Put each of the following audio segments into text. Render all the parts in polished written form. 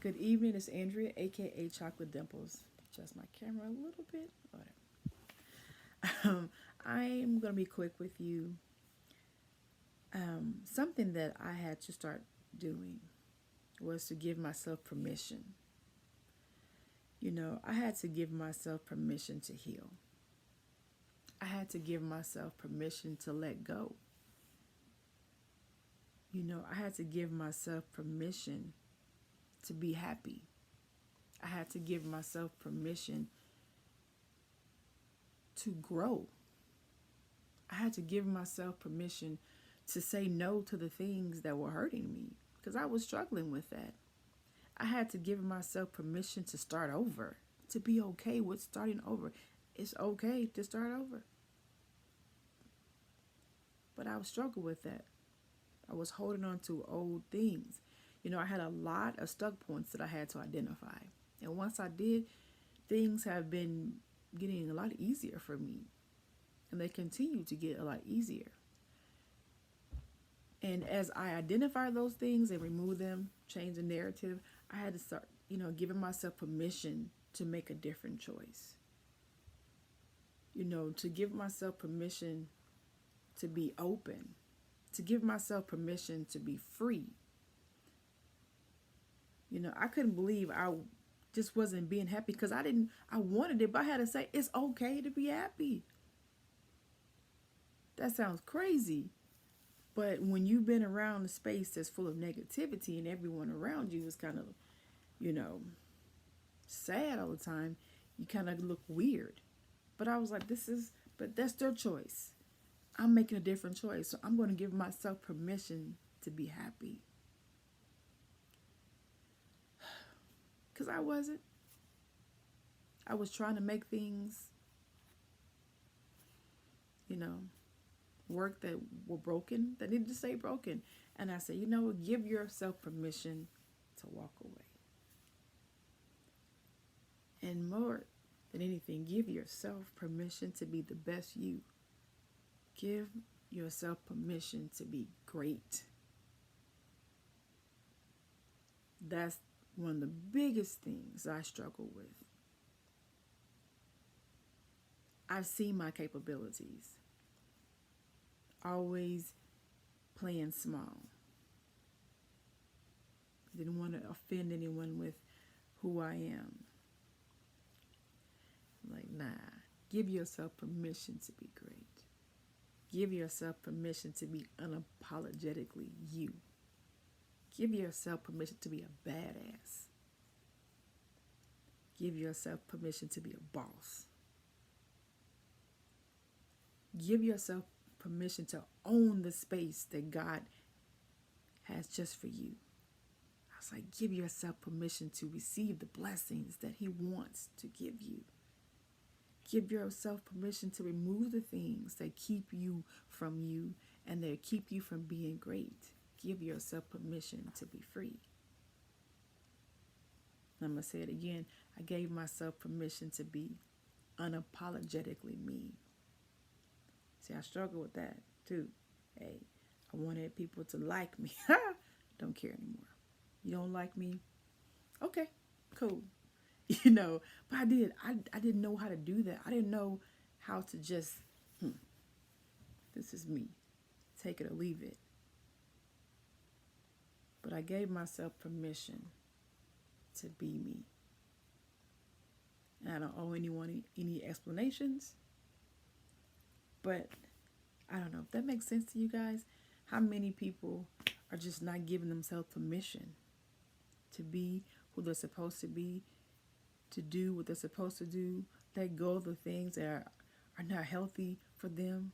Good evening, it's Andrea, aka Chocolate Dimples. Adjust my camera a little bit. I'm gonna be quick with you. Something that I had to start doing was to give myself permission. I had to give myself permission to heal. I had to give myself permission to let go. I had to give myself permission to be happy. I had to give myself permission to grow. I had to give myself permission to say no to the things that were hurting me because I was struggling with that. I had to give myself permission to start over, to be okay with starting over. It's okay to start over. But I was struggling with that. I was holding on to old things. I had a lot of stuck points that I had to identify. And once I did, things have been getting a lot easier for me. And they continue to get a lot easier. And as I identify those things and remove them, change the narrative, I had to start, giving myself permission to make a different choice. To give myself permission to be open, to give myself permission to be free. I couldn't believe I just wasn't being happy because I wanted it, but I had to say, it's okay to be happy. That sounds crazy. But when you've been around a space that's full of negativity and everyone around you is kind of, sad all the time, you kind of look weird. But I was like, but that's their choice. I'm making a different choice. So I'm going to give myself permission to be happy. Because I wasn't. I was trying to make things, work that were broken, that needed to stay broken. And I said, give yourself permission to walk away. And more than anything, give yourself permission to be the best you. Give yourself permission to be great. That's one of the biggest things I struggle with. I've seen my capabilities. Always playing small. Didn't want to offend anyone with who I am. Like, nah. Give yourself permission to be great. Give yourself permission to be unapologetically you. Give yourself permission to be a badass. Give yourself permission to be a boss. Give yourself permission to own the space that God has just for you. I was like, give yourself permission to receive the blessings that He wants to give you. Give yourself permission to remove the things that keep you from you and that keep you from being great. Give yourself permission to be free. I'm going to say it again. I gave myself permission to be unapologetically me. See, I struggle with that too. Hey, I wanted people to like me. Don't care anymore. You don't like me? Okay, cool. But I didn't know how to do that. I didn't know how to just, this is me. Take it or leave it. But I gave myself permission to be me. And I don't owe anyone any explanations. But I don't know if that makes sense to you guys. How many people are just not giving themselves permission to be who they're supposed to be, to do what they're supposed to do, let go of the things that are not healthy for them,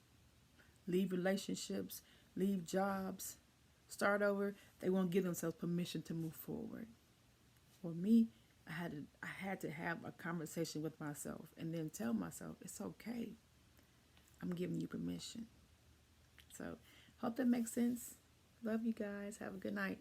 leave relationships, leave jobs, start over. They won't give themselves permission to move forward. For me, I had to have a conversation with myself and then tell myself, it's okay. I'm giving you permission. So, hope that makes sense. Love you guys. Have a good night.